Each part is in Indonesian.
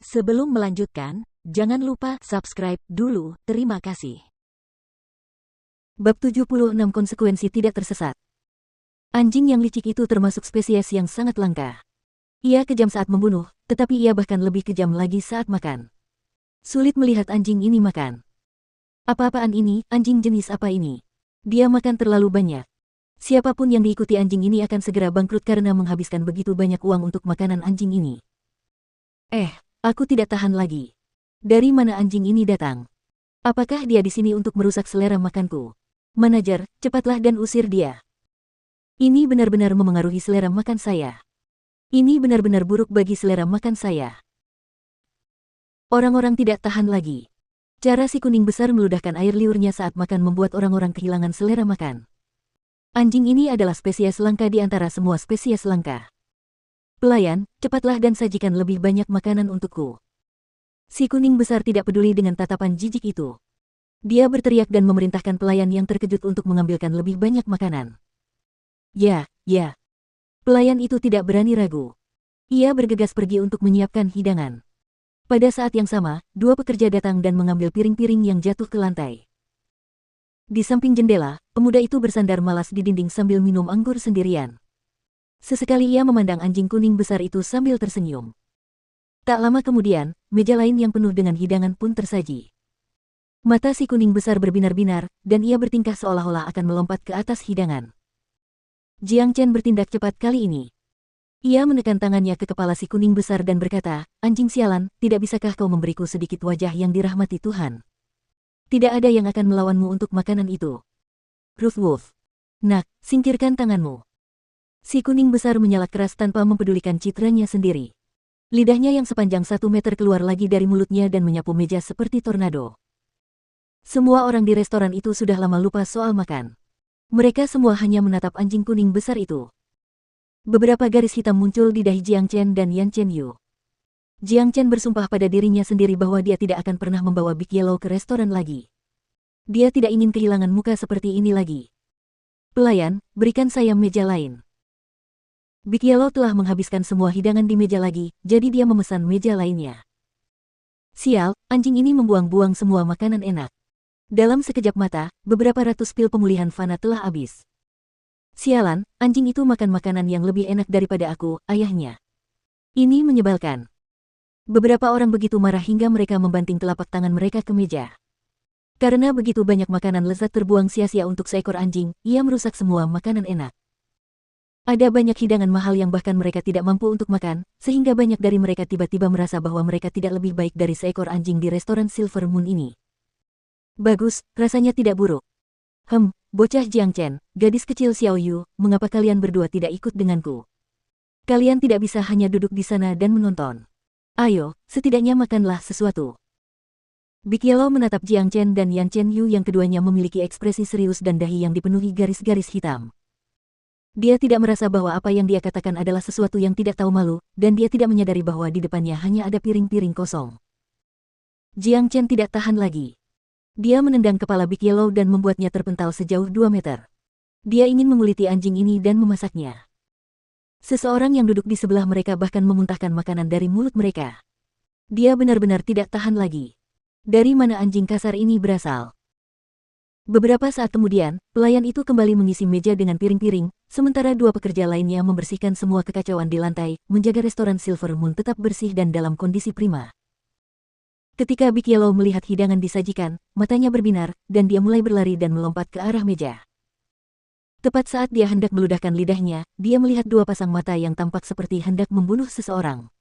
Sebelum melanjutkan, jangan lupa subscribe dulu, terima kasih. Bab 76 Konsekuensi tidak tersesat. Anjing yang licik itu termasuk spesies yang sangat langka. Ia kejam saat membunuh, tetapi ia bahkan lebih kejam lagi saat makan. Sulit melihat anjing ini makan. Apa-apaan ini, anjing jenis apa ini? Dia makan terlalu banyak. Siapapun yang diikuti anjing ini akan segera bangkrut karena menghabiskan begitu banyak uang untuk makanan anjing ini. Aku tidak tahan lagi. Dari mana anjing ini datang? Apakah dia di sini untuk merusak selera makanku? Manajer, cepatlah dan usir dia. Ini benar-benar memengaruhi selera makan saya. Ini benar-benar buruk bagi selera makan saya. Orang-orang tidak tahan lagi. Cara si kuning besar meludahkan air liurnya saat makan membuat orang-orang kehilangan selera makan. Anjing ini adalah spesies langka di antara semua spesies langka. Pelayan, cepatlah dan sajikan lebih banyak makanan untukku. Si kuning besar tidak peduli dengan tatapan jijik itu. Dia berteriak dan memerintahkan pelayan yang terkejut untuk mengambilkan lebih banyak makanan. Ya. Pelayan itu tidak berani ragu. Ia bergegas pergi untuk menyiapkan hidangan. Pada saat yang sama, dua pekerja datang dan mengambil piring-piring yang jatuh ke lantai. Di samping jendela, pemuda itu bersandar malas di dinding sambil minum anggur sendirian. Sesekali ia memandang anjing kuning besar itu sambil tersenyum. Tak lama kemudian, meja lain yang penuh dengan hidangan pun tersaji. Mata si kuning besar berbinar-binar, dan ia bertingkah seolah-olah akan melompat ke atas hidangan. Jiang Chen bertindak cepat kali ini. Ia menekan tangannya ke kepala si kuning besar dan berkata, "Anjing sialan, tidak bisakah kau memberiku sedikit wajah yang dirahmati Tuhan? Tidak ada yang akan melawanmu untuk makanan itu. Ruth Wolf. Nak, singkirkan tanganmu." Si kuning besar menyala keras tanpa mempedulikan citranya sendiri. Lidahnya yang sepanjang 1 meter keluar lagi dari mulutnya dan menyapu meja seperti tornado. Semua orang di restoran itu sudah lama lupa soal makan. Mereka semua hanya menatap anjing kuning besar itu. Beberapa garis hitam muncul di dahi Jiang Chen dan Yan Chen Yu. Jiang Chen bersumpah pada dirinya sendiri bahwa dia tidak akan pernah membawa Big Yellow ke restoran lagi. Dia tidak ingin kehilangan muka seperti ini lagi. Pelayan, berikan saya meja lain. Big Yellow telah menghabiskan semua hidangan di meja lagi, jadi dia memesan meja lainnya. Sial, anjing ini membuang-buang semua makanan enak. Dalam sekejap mata, beberapa ratus pil pemulihan Fana telah habis. Sialan, anjing itu makan makanan yang lebih enak daripada aku, ayahnya. Ini menyebalkan. Beberapa orang begitu marah hingga mereka membanting telapak tangan mereka ke meja. Karena begitu banyak makanan lezat terbuang sia-sia untuk seekor anjing, ia merusak semua makanan enak. Ada banyak hidangan mahal yang bahkan mereka tidak mampu untuk makan, sehingga banyak dari mereka tiba-tiba merasa bahwa mereka tidak lebih baik dari seekor anjing di restoran Silver Moon ini. Bagus, rasanya tidak buruk. Bocah Jiang Chen, gadis kecil Xiao Yu, mengapa kalian berdua tidak ikut denganku? Kalian tidak bisa hanya duduk di sana dan menonton. Ayo, setidaknya makanlah sesuatu. Big Yellow menatap Jiang Chen dan Yan Chen Yu yang keduanya memiliki ekspresi serius dan dahi yang dipenuhi garis-garis hitam. Dia tidak merasa bahwa apa yang dia katakan adalah sesuatu yang tidak tahu malu, dan dia tidak menyadari bahwa di depannya hanya ada piring-piring kosong. Jiang Chen tidak tahan lagi. Dia menendang kepala Big Yellow dan membuatnya terpental sejauh 2 meter. Dia ingin menguliti anjing ini dan memasaknya. Seseorang yang duduk di sebelah mereka bahkan memuntahkan makanan dari mulut mereka. Dia benar-benar tidak tahan lagi. Dari mana anjing kasar ini berasal? Beberapa saat kemudian, pelayan itu kembali mengisi meja dengan piring-piring, sementara dua pekerja lainnya membersihkan semua kekacauan di lantai, menjaga restoran Silver Moon tetap bersih dan dalam kondisi prima. Ketika Big Yellow melihat hidangan disajikan, matanya berbinar, dan dia mulai berlari dan melompat ke arah meja. Tepat saat dia hendak meludahkan lidahnya, dia melihat dua pasang mata yang tampak seperti hendak membunuh seseorang.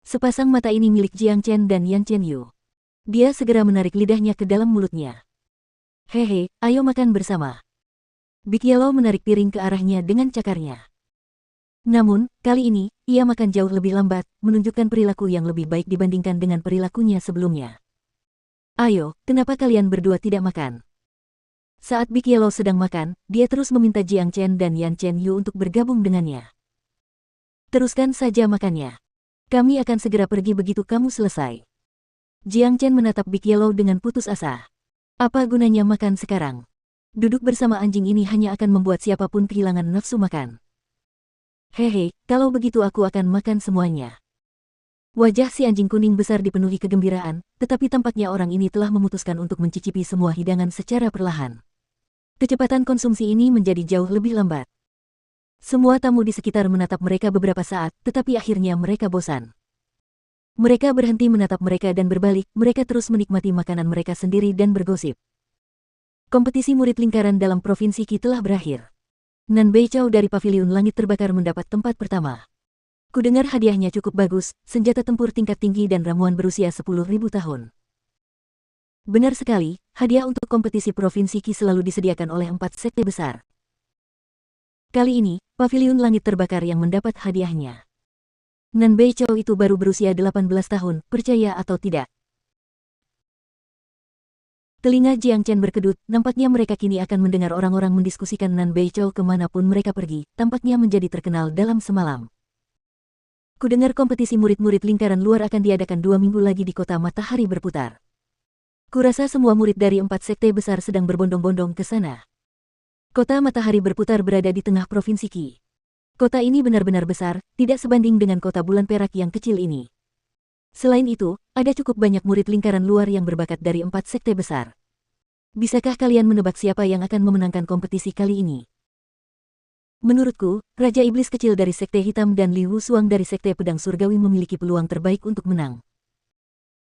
Sepasang mata ini milik Jiang Chen dan Yan Chen Yu. Dia segera menarik lidahnya ke dalam mulutnya. Hehe, ayo makan bersama. Big Yellow menarik piring ke arahnya dengan cakarnya. Namun, kali ini, ia makan jauh lebih lambat, menunjukkan perilaku yang lebih baik dibandingkan dengan perilakunya sebelumnya. Ayo, kenapa kalian berdua tidak makan? Saat Big Yellow sedang makan, dia terus meminta Jiang Chen dan Yan Chen Yu untuk bergabung dengannya. Teruskan saja makannya. Kami akan segera pergi begitu kamu selesai. Jiang Chen menatap Big Yellow dengan putus asa. Apa gunanya makan sekarang? Duduk bersama anjing ini hanya akan membuat siapapun kehilangan nafsu makan. Hehe, kalau begitu aku akan makan semuanya. Wajah si anjing kuning besar dipenuhi kegembiraan, tetapi tampaknya orang ini telah memutuskan untuk mencicipi semua hidangan secara perlahan. Kecepatan konsumsi ini menjadi jauh lebih lambat. Semua tamu di sekitar menatap mereka beberapa saat, tetapi akhirnya mereka bosan. Mereka berhenti menatap mereka dan berbalik, mereka terus menikmati makanan mereka sendiri dan bergosip. Kompetisi murid lingkaran dalam Provinsi Qi telah berakhir. Nan Beichao dari Paviliun Langit Terbakar mendapat tempat pertama. Kudengar hadiahnya cukup bagus, senjata tempur tingkat tinggi dan ramuan berusia 10.000 tahun. Benar sekali, hadiah untuk kompetisi Provinsi Qi selalu disediakan oleh 4 sekte besar. Kali ini, Paviliun Langit Terbakar yang mendapat hadiahnya. Nan Beichao itu baru berusia 18 tahun, percaya atau tidak. Telinga Jiang Chen berkedut, nampaknya mereka kini akan mendengar orang-orang mendiskusikan Nan Beichao kemanapun mereka pergi, tampaknya menjadi terkenal dalam semalam. Kudengar kompetisi murid-murid lingkaran luar akan diadakan 2 minggu lagi di kota Matahari Berputar. Kurasa semua murid dari 4 sekte besar sedang berbondong-bondong ke sana. Kota Matahari Berputar berada di tengah Provinsi Qi. Kota ini benar-benar besar, tidak sebanding dengan kota bulan perak yang kecil ini. Selain itu, ada cukup banyak murid lingkaran luar yang berbakat dari 4 sekte besar. Bisakah kalian menebak siapa yang akan memenangkan kompetisi kali ini? Menurutku, Raja Iblis Kecil dari Sekte Hitam dan Li Wusuang dari Sekte Pedang Surgawi memiliki peluang terbaik untuk menang.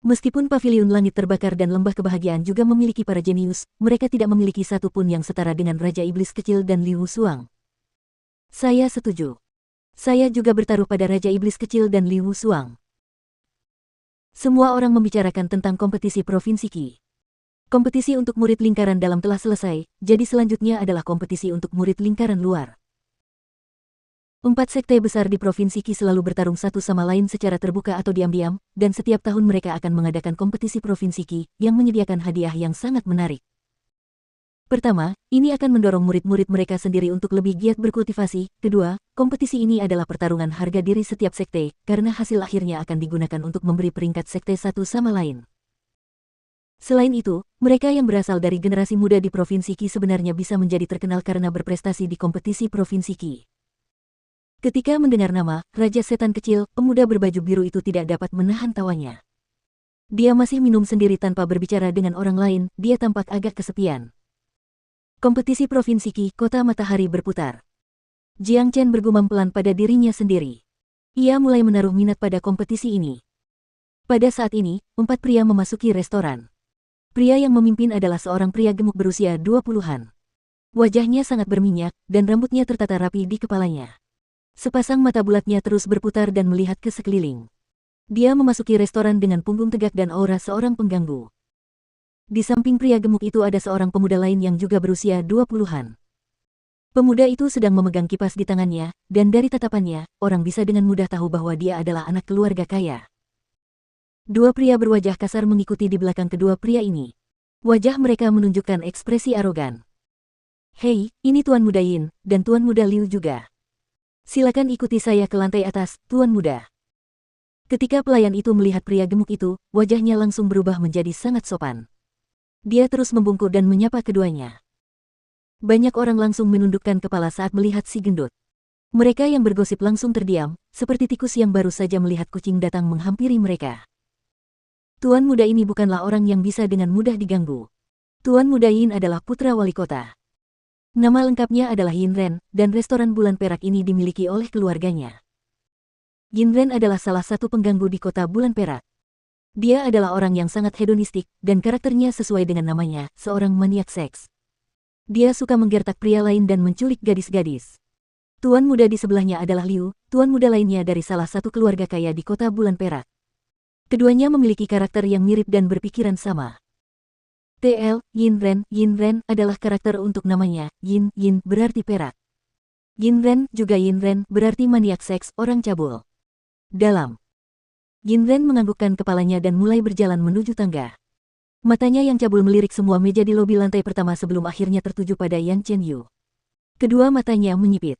Meskipun Paviliun Langit Terbakar dan Lembah Kebahagiaan juga memiliki para jenius, mereka tidak memiliki satu pun yang setara dengan Raja Iblis Kecil dan Li Wusuang. Saya setuju. Saya juga bertaruh pada Raja Iblis Kecil dan Li Wusuang. Semua orang membicarakan tentang kompetisi Provinsi Qi. Kompetisi untuk murid lingkaran dalam telah selesai, jadi selanjutnya adalah kompetisi untuk murid lingkaran luar. 4 sekte besar di Provinsi Qi selalu bertarung satu sama lain secara terbuka atau diam-diam, dan setiap tahun mereka akan mengadakan kompetisi Provinsi Qi yang menyediakan hadiah yang sangat menarik. Pertama, ini akan mendorong murid-murid mereka sendiri untuk lebih giat berkultivasi. Kedua, kompetisi ini adalah pertarungan harga diri setiap sekte, karena hasil akhirnya akan digunakan untuk memberi peringkat sekte satu sama lain. Selain itu, mereka yang berasal dari generasi muda di Provinsi Qi sebenarnya bisa menjadi terkenal karena berprestasi di kompetisi Provinsi Qi. Ketika mendengar nama Raja Setan Kecil, pemuda berbaju biru itu tidak dapat menahan tawanya. Dia masih minum sendiri tanpa berbicara dengan orang lain, dia tampak agak kesepian. Kompetisi Provinsi Qi, Kota Matahari Berputar. Jiang Chen bergumam pelan pada dirinya sendiri. Ia mulai menaruh minat pada kompetisi ini. Pada saat ini, 4 pria memasuki restoran. Pria yang memimpin adalah seorang pria gemuk berusia 20-an. Wajahnya sangat berminyak, dan rambutnya tertata rapi di kepalanya. Sepasang mata bulatnya terus berputar dan melihat ke sekeliling. Dia memasuki restoran dengan punggung tegak dan aura seorang pengganggu. Di samping pria gemuk itu ada seorang pemuda lain yang juga berusia 20-an. Pemuda itu sedang memegang kipas di tangannya, dan dari tatapannya, orang bisa dengan mudah tahu bahwa dia adalah anak keluarga kaya. 2 pria berwajah kasar mengikuti di belakang kedua pria ini. Wajah mereka menunjukkan ekspresi arogan. Hei, ini Tuan Muda Yin, dan Tuan Muda Liu juga. Silakan ikuti saya ke lantai atas, Tuan Muda. Ketika pelayan itu melihat pria gemuk itu, wajahnya langsung berubah menjadi sangat sopan. Dia terus membungkuk dan menyapa keduanya. Banyak orang langsung menundukkan kepala saat melihat si gendut. Mereka yang bergosip langsung terdiam, seperti tikus yang baru saja melihat kucing datang menghampiri mereka. Tuan Muda ini bukanlah orang yang bisa dengan mudah diganggu. Tuan Muda Yin adalah putra wali kota. Nama lengkapnya adalah Yin Ren, dan restoran bulan perak ini dimiliki oleh keluarganya. Yin Ren adalah salah satu pengganggu di kota bulan perak. Dia adalah orang yang sangat hedonistik, dan karakternya sesuai dengan namanya, seorang maniak seks. Dia suka menggertak pria lain dan menculik gadis-gadis. Tuan muda di sebelahnya adalah Liu, tuan muda lainnya dari salah satu keluarga kaya di kota bulan perak. Keduanya memiliki karakter yang mirip dan berpikiran sama. Yin Ren adalah karakter untuk namanya, Yin berarti perak. Yin Ren juga Yin Ren berarti maniak seks, orang cabul. Dalam. Yin Ren menganggukkan kepalanya dan mulai berjalan menuju tangga. Matanya yang cabul melirik semua meja di lobi lantai pertama sebelum akhirnya tertuju pada Yang Chen Yu. Kedua matanya menyipit.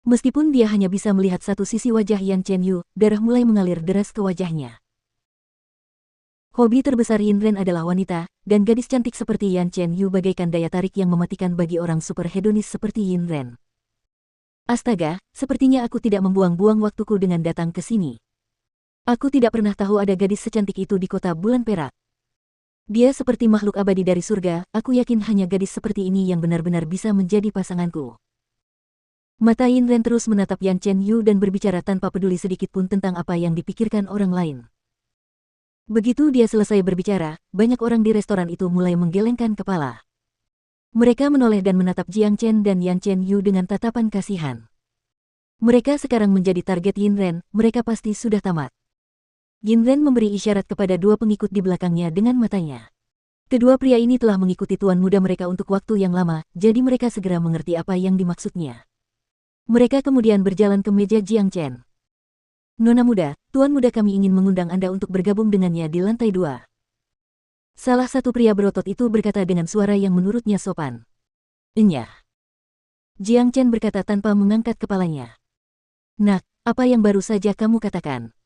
Meskipun dia hanya bisa melihat satu sisi wajah Yang Chen Yu, darah mulai mengalir deras ke wajahnya. Hobi terbesar Yin Ren adalah wanita, dan gadis cantik seperti Yang Chen Yu bagaikan daya tarik yang mematikan bagi orang super hedonis seperti Yin Ren. Astaga, sepertinya aku tidak membuang-buang waktuku dengan datang ke sini. Aku tidak pernah tahu ada gadis secantik itu di kota bulan perak. Dia seperti makhluk abadi dari surga, aku yakin hanya gadis seperti ini yang benar-benar bisa menjadi pasanganku. Mata Yin Ren terus menatap Yan Chen Yu dan berbicara tanpa peduli sedikit pun tentang apa yang dipikirkan orang lain. Begitu dia selesai berbicara, banyak orang di restoran itu mulai menggelengkan kepala. Mereka menoleh dan menatap Jiang Chen dan Yan Chen Yu dengan tatapan kasihan. Mereka sekarang menjadi target Yin Ren, mereka pasti sudah tamat. Yin Ren memberi isyarat kepada dua pengikut di belakangnya dengan matanya. Kedua pria ini telah mengikuti tuan muda mereka untuk waktu yang lama, jadi mereka segera mengerti apa yang dimaksudnya. Mereka kemudian berjalan ke meja Jiang Chen. Nona muda, tuan muda kami ingin mengundang Anda untuk bergabung dengannya di lantai 2. Salah satu pria berotot itu berkata dengan suara yang menurutnya sopan. Enyah. Jiang Chen berkata tanpa mengangkat kepalanya. Nak, apa yang baru saja kamu katakan?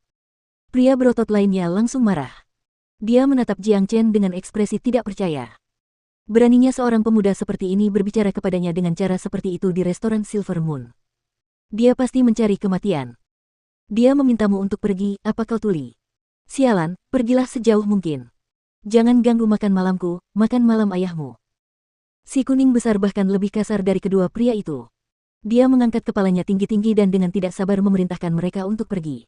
Pria berotot lainnya langsung marah. Dia menatap Jiang Chen dengan ekspresi tidak percaya. Beraninya seorang pemuda seperti ini berbicara kepadanya dengan cara seperti itu di restoran Silver Moon. Dia pasti mencari kematian. Dia memintamu untuk pergi, apa kau tuli? Sialan, pergilah sejauh mungkin. Jangan ganggu makan malamku, makan malam ayahmu. Si kuning besar bahkan lebih kasar dari kedua pria itu. Dia mengangkat kepalanya tinggi-tinggi dan dengan tidak sabar memerintahkan mereka untuk pergi.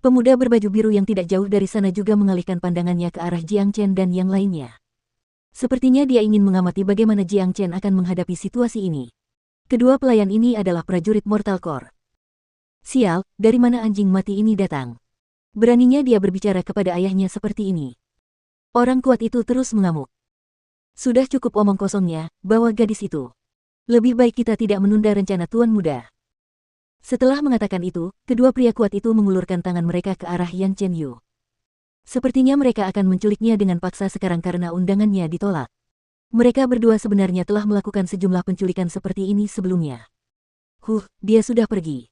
Pemuda berbaju biru yang tidak jauh dari sana juga mengalihkan pandangannya ke arah Jiang Chen dan yang lainnya. Sepertinya dia ingin mengamati bagaimana Jiang Chen akan menghadapi situasi ini. Kedua pelayan ini adalah prajurit Mortal Core. Sial, dari mana anjing mati ini datang? Beraninya dia berbicara kepada ayahnya seperti ini. Orang kuat itu terus mengamuk. Sudah cukup omong kosongnya, bawa gadis itu. Lebih baik kita tidak menunda rencana tuan muda. Setelah mengatakan itu, kedua pria kuat itu mengulurkan tangan mereka ke arah Yan Chen Yu. Sepertinya mereka akan menculiknya dengan paksa sekarang karena undangannya ditolak. Mereka berdua sebenarnya telah melakukan sejumlah penculikan seperti ini sebelumnya. Dia sudah pergi.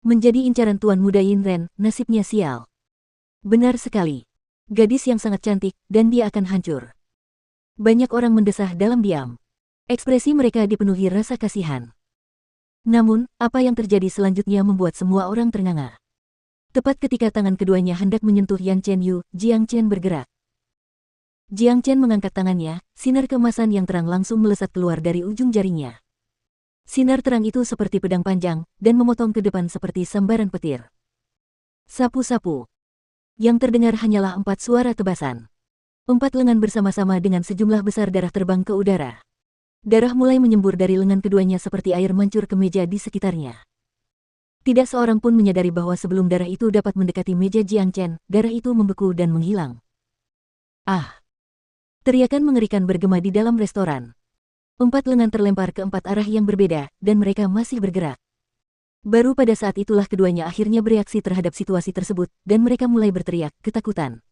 Menjadi incaran tuan muda Yin Ren, nasibnya sial. Benar sekali. Gadis yang sangat cantik, dan dia akan hancur. Banyak orang mendesah dalam diam. Ekspresi mereka dipenuhi rasa kasihan. Namun, apa yang terjadi selanjutnya membuat semua orang ternganga. Tepat ketika tangan keduanya hendak menyentuh Yan Chen Yu, Jiang Chen bergerak. Jiang Chen mengangkat tangannya, sinar keemasan yang terang langsung melesat keluar dari ujung jarinya. Sinar terang itu seperti pedang panjang, dan memotong ke depan seperti sambaran petir. Sapu-sapu. Yang terdengar hanyalah 4 suara tebasan. 4 lengan bersama-sama dengan sejumlah besar darah terbang ke udara. Darah mulai menyembur dari lengan keduanya seperti air mancur ke meja di sekitarnya. Tidak seorang pun menyadari bahwa sebelum darah itu dapat mendekati meja Jiang Chen, darah itu membeku dan menghilang. Ah! Teriakan mengerikan bergema di dalam restoran. 4 lengan terlempar ke 4 arah yang berbeda, dan mereka masih bergerak. Baru pada saat itulah keduanya akhirnya bereaksi terhadap situasi tersebut, dan mereka mulai berteriak, ketakutan.